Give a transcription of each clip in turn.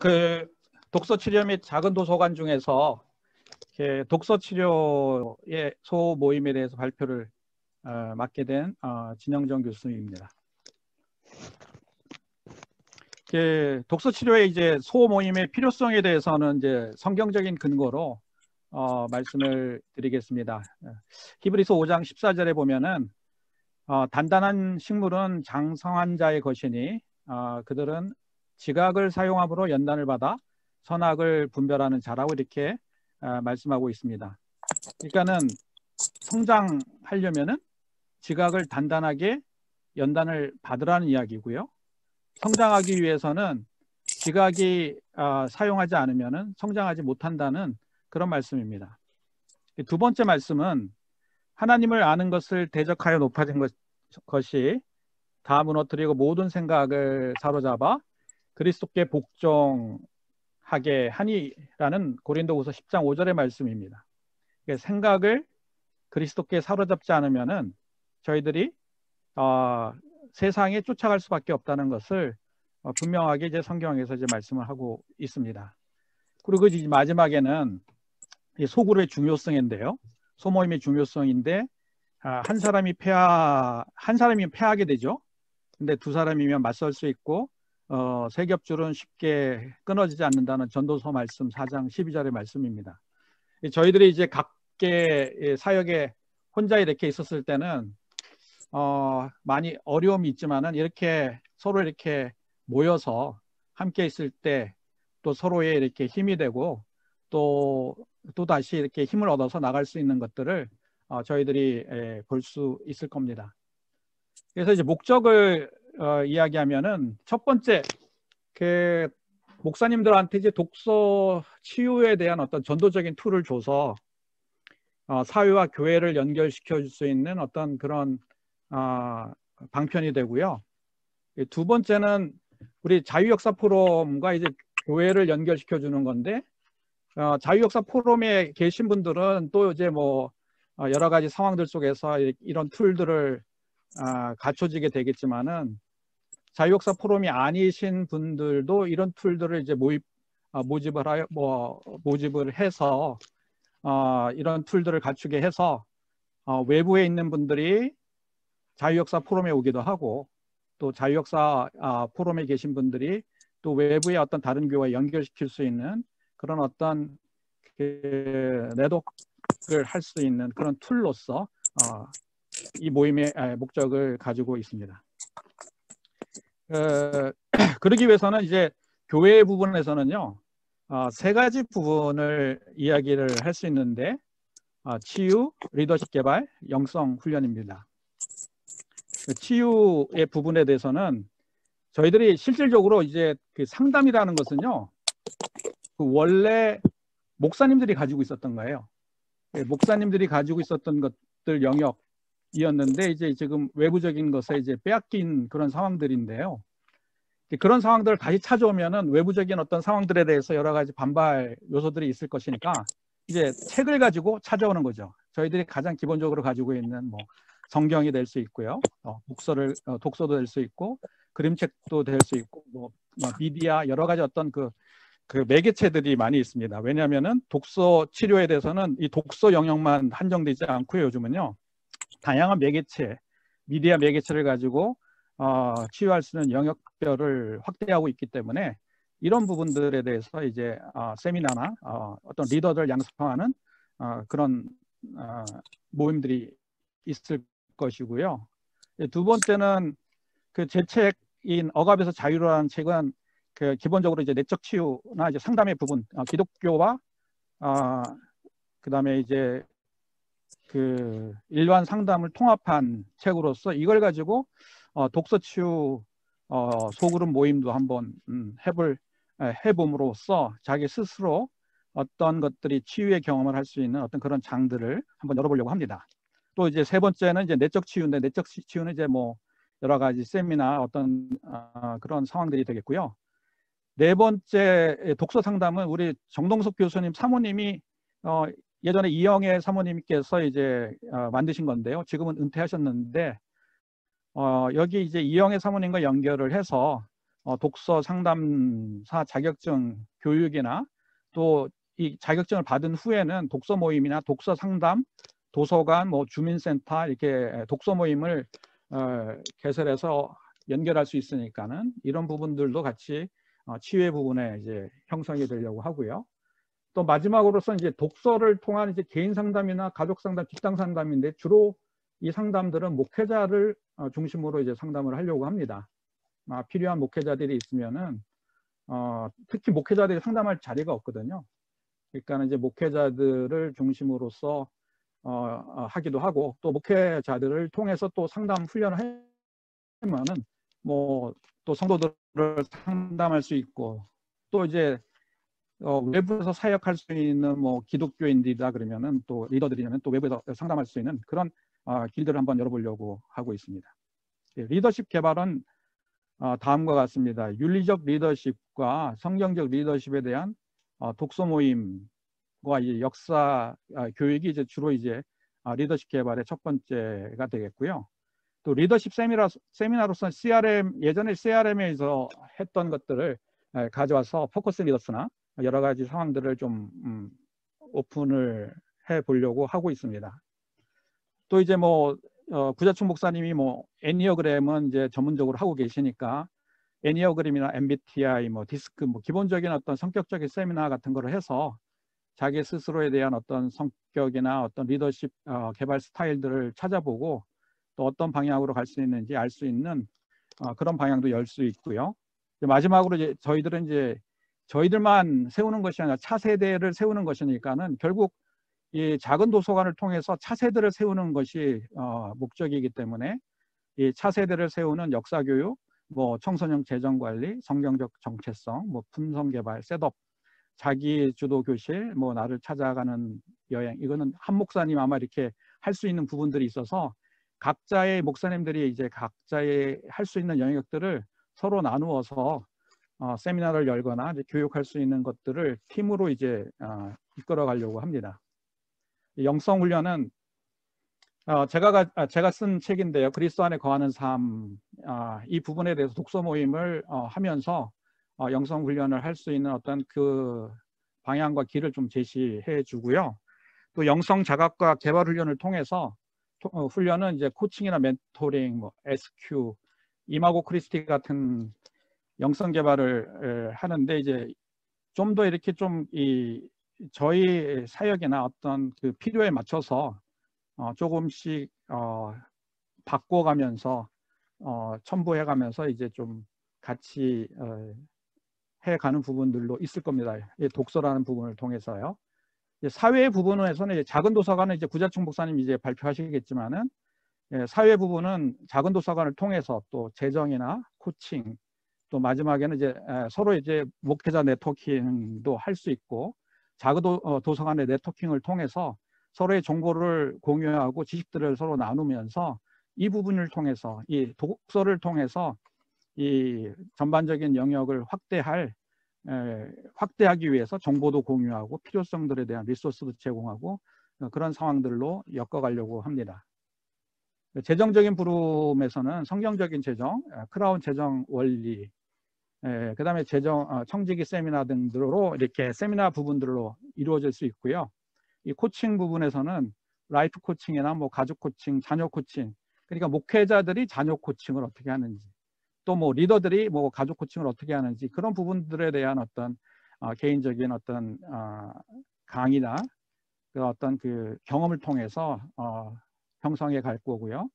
그 독서 치료 및 작은 도서관 중에서 독서 치료의 소 모임에 대해서 발표를 맡게 된 진영정 교수님입니다. 독서 치료의 이제 소 모임의 필요성에 대해서는 이제 성경적인 근거로 말씀을 드리겠습니다. 히브리서 5장 14절에 보면은 단단한 식물은 장성한 자의 것이니 그들은 지각을 사용함으로 연단을 받아 선악을 분별하는 자라고 이렇게 말씀하고 있습니다. 그러니까는 성장하려면은 지각을 단단하게 연단을 받으라는 이야기고요. 성장하기 위해서는 지각이 사용하지 않으면은 성장하지 못한다는 그런 말씀입니다. 두 번째 말씀은 하나님을 아는 것을 대적하여 높아진 것이 다 무너뜨리고 모든 생각을 사로잡아 그리스도께 복종하게 하니라는 고린도후서 10장 5절의 말씀입니다. 생각을 그리스도께 사로잡지 않으면은 저희들이 세상에 쫓아갈 수밖에 없다는 것을 분명하게 이제 성경에서 이제 말씀을 하고 있습니다. 그리고 이제 마지막에는 소그룹의 중요성인데요. 소모임의 중요성인데 한 사람이 패하게 되죠. 근데 두 사람이면 맞설 수 있고 세 겹줄은 쉽게 끊어지지 않는다는 전도서 말씀 4장 12절의 말씀입니다. 저희들이 이제 각계 사역에 혼자 이렇게 있었을 때는 많이 어려움이 있지만은 이렇게 서로 이렇게 모여서 함께 있을 때 또 서로의 이렇게 힘이 되고 또 다시 이렇게 힘을 얻어서 나갈 수 있는 것들을 저희들이 볼 수 있을 겁니다. 그래서 이제 목적을 이야기하면은 첫 번째 목사님들한테 이제 독서 치유에 대한 어떤 전도적인 툴을 줘서 사회와 교회를 연결시켜 줄 수 있는 어떤 그런 방편이 되고요. 두 번째는 우리 자유역사 포럼과 이제 교회를 연결시켜 주는 건데 자유역사 포럼에 계신 분들은 또 이제 뭐 여러 가지 상황들 속에서 이런 툴들을 갖춰지게 되겠지만은 자유역사 포럼이 아니신 분들도 이런 툴들을 이제 모집을 해서 이런 툴들을 갖추게 해서 외부에 있는 분들이 자유역사 포럼에 오기도 하고 또 자유역사 포럼에 계신 분들이 또 외부의 어떤 다른 교회와 연결시킬 수 있는 그런 어떤 네트워크를 할 수 있는 그런 툴로서 이 모임의 목적을 가지고 있습니다. 그러기 위해서는 이제 교회 부분에서는요 세 가지 부분을 이야기를 할 수 있는데 치유, 리더십 개발, 영성 훈련입니다. 치유의 부분에 대해서는 저희들이 실질적으로 이제 그 상담이라는 것은요 원래 목사님들이 가지고 있었던 거예요. 목사님들이 가지고 있었던 것들 영역이었는데 이제 지금 외부적인 것에 이제 빼앗긴 그런 상황들인데요. 그런 상황들을 다시 찾아오면은 외부적인 어떤 상황들에 대해서 여러 가지 반발 요소들이 있을 것이니까 이제 책을 가지고 찾아오는 거죠. 저희들이 가장 기본적으로 가지고 있는 뭐 성경이 될 수 있고요. 독서도 될 수 있고 그림책도 될 수 있고 뭐 미디어 여러 가지 어떤 그 매개체들이 많이 있습니다. 왜냐하면은 독서 치료에 대해서는 이 독서 영역만 한정되지 않고요. 요즘은요 다양한 매개체, 미디어 매개체를 가지고 치유할 수 있는 영역별을 확대하고 있기 때문에 이런 부분들에 대해서 이제 세미나나 어떤 리더들 양성하는 그런 모임들이 있을 것이고요. 두 번째는 그 제 책인 억압에서 자유로라는 책은 그 기본적으로 이제 내적 치유나 이제 상담의 부분, 기독교와 그다음에 이제 그 일반 상담을 통합한 책으로서 이걸 가지고 독서 치유 소그룹 모임도 한번 해봄으로써 자기 스스로 어떤 것들이 치유의 경험을 할 수 있는 어떤 그런 장들을 한번 열어보려고 합니다. 또 이제 세 번째는 이제 내적 치유인데 내적 치유는 이제 뭐 여러 가지 세미나 어떤 그런 상황들이 되겠고요. 네 번째 독서 상담은 우리 정동석 교수님 사모님이 예전에 이영애 사모님께서 이제 만드신 건데요. 지금은 은퇴하셨는데 여기 이제 이영애 사모님과 연결을 해서 독서 상담사 자격증 교육이나 또 이 자격증을 받은 후에는 독서 모임이나 독서 상담, 도서관, 뭐 주민센터 이렇게 독서 모임을 개설해서 연결할 수 있으니까는 이런 부분들도 같이 치유의 부분에 이제 형성이 되려고 하고요. 또 마지막으로서 이제 독서를 통한 이제 개인 상담이나 가족 상담, 직장 상담인데 주로 이 상담들은 목회자를 중심으로 이제 상담을 하려고 합니다. 필요한 목회자들이 있으면은 특히 목회자들이 상담할 자리가 없거든요. 그러니까 이제 목회자들을 중심으로서 하기도 하고 또 목회자들을 통해서 또 상담 훈련을 하면은 뭐 또 성도들을 상담할 수 있고 또 이제 외부에서 사역할 수 있는 뭐 기독교인들이다 그러면은 또 리더들이면 또 외부에서 상담할 수 있는 그런 길들을 한번 열어보려고 하고 있습니다. 리더십 개발은 다음과 같습니다. 윤리적 리더십과 성경적 리더십에 대한 독서 모임과 이제 역사 교육이 이제 주로 이제 리더십 개발의 첫 번째가 되겠고요. 또 리더십 세미나로서 CRM 예전에 CRM에서 했던 것들을 가져와서 포커스 리더스나 여러 가지 상황들을 좀 오픈을 해 보려고 하고 있습니다. 또 이제 뭐 구자춘 목사님이 뭐 애니어그램은 이제 전문적으로 하고 계시니까 애니어그램이나 MBTI, 뭐 디스크, 뭐 기본적인 어떤 성격적인 세미나 같은 거를 해서 자기 스스로에 대한 어떤 성격이나 어떤 리더십 개발 스타일들을 찾아보고 또 어떤 방향으로 갈 수 있는지 알 수 있는 그런 방향도 열 수 있고요. 마지막으로 이제 저희들은 이제 저희들만 세우는 것이 아니라 차세대를 세우는 것이니까는 결국 이 작은 도서관을 통해서 차세대를 세우는 것이 목적이기 때문에 이 차세대를 세우는 역사교육, 뭐 청소년 재정관리, 성경적 정체성, 뭐 품성개발, 셋업, 자기 주도 교실, 뭐 나를 찾아가는 여행, 이거는 한 목사님 아마 이렇게 할 수 있는 부분들이 있어서 각자의 목사님들이 이제 각자의 할 수 있는 영역들을 서로 나누어서 세미나를 열거나 이제 교육할 수 있는 것들을 팀으로 이제 이끌어 가려고 합니다. 영성 훈련은 제가 쓴 책인데요. 그리스도 안에 거하는 삶, 이 부분에 대해서 독서 모임을 하면서 영성 훈련을 할 수 있는 어떤 그 방향과 길을 좀 제시해 주고요. 또 영성 자각과 개발 훈련을 통해서 훈련은 이제 코칭이나 멘토링, 뭐 SQ, 이마고 크리스티 같은 영성 개발을 하는데 이제 좀 더 이렇게 좀 저희 사역이나 어떤 그 필요에 맞춰서 조금씩 바꿔가면서 첨부해가면서 이제 좀 같이 해가는 부분들도 있을 겁니다. 독서라는 부분을 통해서요. 사회 부분에서는 이제 작은 도서관은 이제 구자춘 목사님이 이제 발표하시겠지만은 사회 부분은 작은 도서관을 통해서 또 재정이나 코칭 또 마지막에는 이제 서로 이제 목회자 네트워킹도 할 수 있고 작은 도서관의 네트워킹을 통해서 서로의 정보를 공유하고 지식들을 서로 나누면서 이 부분을 통해서 이 독서를 통해서 이 전반적인 영역을 확대하기 위해서 정보도 공유하고 필요성들에 대한 리소스도 제공하고 그런 상황들로 엮어가려고 합니다. 재정적인 부름에서는 성경적인 재정, 크라운 재정 원리, 그 다음에 청지기 세미나 등으로 이렇게 세미나 부분들로 이루어질 수 있고요. 이 코칭 부분에서는 라이프 코칭이나 뭐 가족 코칭, 자녀 코칭, 그러니까 목회자들이 자녀 코칭을 어떻게 하는지, 또 뭐 리더들이 뭐 가족 코칭을 어떻게 하는지 그런 부분들에 대한 어떤 개인적인 어떤 강의나 그 어떤 그 경험을 통해서 형성해 갈 거고요.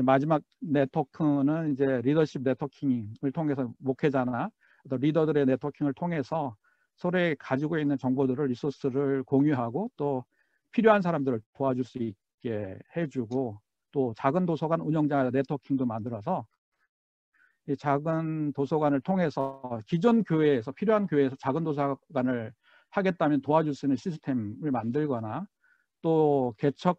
마지막 네트워크는 이제 리더십 네트워킹을 통해서 목회자나 또 리더들의 네트워킹을 통해서 서로의 가지고 있는 정보들을 리소스를 공유하고 또 필요한 사람들을 도와줄 수 있게 해주고 또 작은 도서관 운영자 네트워킹도 만들어서 이 작은 도서관을 통해서 기존 교회에서 필요한 교회에서 작은 도서관을 하겠다면 도와줄 수 있는 시스템을 만들거나 또 개척할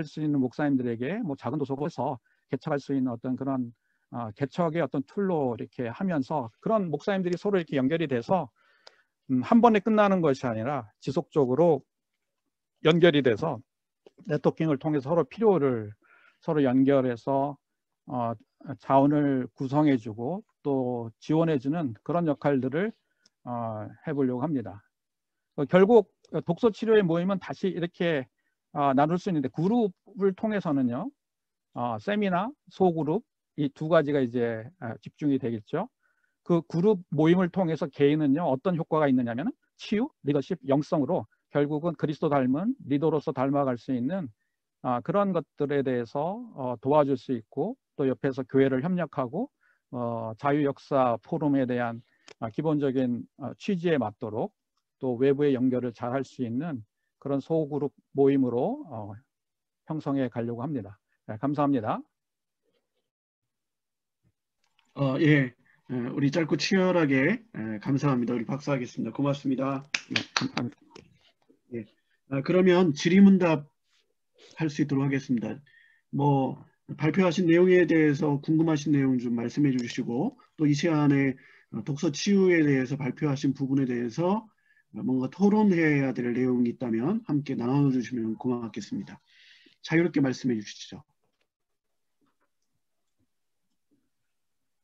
수 있는 목사님들에게 뭐 작은 도서관에서 개척할 수 있는 어떤 그런 개척의 어떤 툴로 이렇게 하면서 그런 목사님들이 서로 이렇게 연결이 돼서 한 번에 끝나는 것이 아니라 지속적으로 연결이 돼서 네트워킹을 통해서 서로 필요를 서로 연결해서 자원을 구성해주고 또 지원해주는 그런 역할들을 해보려고 합니다. 결국 독서 치료의 모임은 다시 이렇게 나눌 수 있는데 그룹을 통해서는요, 세미나, 소그룹 이 두 가지가 이제 집중이 되겠죠. 그 그룹 모임을 통해서 개인은요 어떤 효과가 있느냐면 치유, 리더십, 영성으로 결국은 그리스도 닮은 리더로서 닮아갈 수 있는 그런 것들에 대해서 도와줄 수 있고 또 옆에서 교회를 협력하고 자유역사 포럼에 대한 기본적인 취지에 맞도록 또 외부의 연결을 잘 할 수 있는 그런 소그룹 모임으로 형성해 가려고 합니다. 네, 감사합니다. 예, 우리 짧고 치열하게 감사합니다. 우리 박사하겠습니다. 고맙습니다. 네, 감사합니다. 예. 그러면 질의응답 할 수 있도록 하겠습니다. 뭐 발표하신 내용에 대해서 궁금하신 내용 좀 말씀해 주시고 또 이 시간에 독서 치유에 대해서 발표하신 부분에 대해서 뭔가 토론해야 될 내용이 있다면 함께 나눠주시면 고맙겠습니다. 자유롭게 말씀해 주시죠.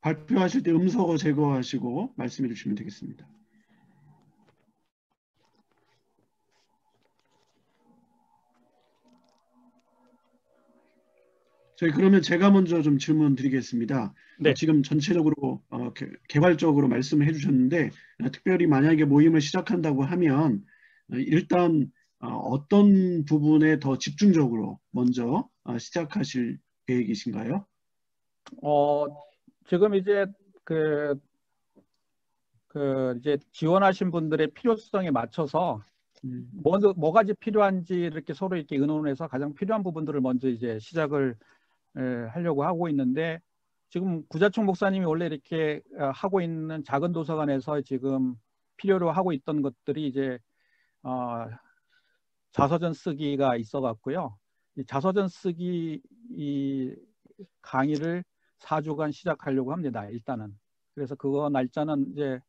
발표하실 때 음소거 제거하시고 말씀해 주시면 되겠습니다. 저희 그러면 제가 먼저 좀 질문 드리겠습니다. 네. 지금 전체적으로 개괄적으로 말씀을 해주셨는데 특별히 만약에 모임을 시작한다고 하면 일단 어떤 부분에 더 집중적으로 먼저 시작하실 계획이신가요? 지금 이제 이제 지원하신 분들의 필요성에 맞춰서 뭐가 필요한지 이렇게 서로 이렇게 의논해서 가장 필요한 부분들을 먼저 이제 시작을 하려고 하고 있는데 지금 구자총 목사님이 원래 이렇게 하고 있는 작은 도서관에서 지금 필요로 하고 있던 것들이 이제 자서전 쓰기가 있어 갖고요. 이 자서전 쓰기 이 강의를 4주간 시작하려고 합니다. 일단은. 그래서 그거 날짜는 이제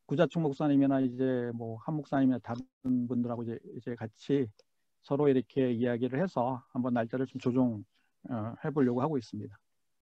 구자총 목사님이나 이제 뭐 한 목사님이나 다른 분들하고 이제 같이 서로 이렇게 이야기를 해서 한번 날짜를 좀 조정해 보려고 하고 있습니다.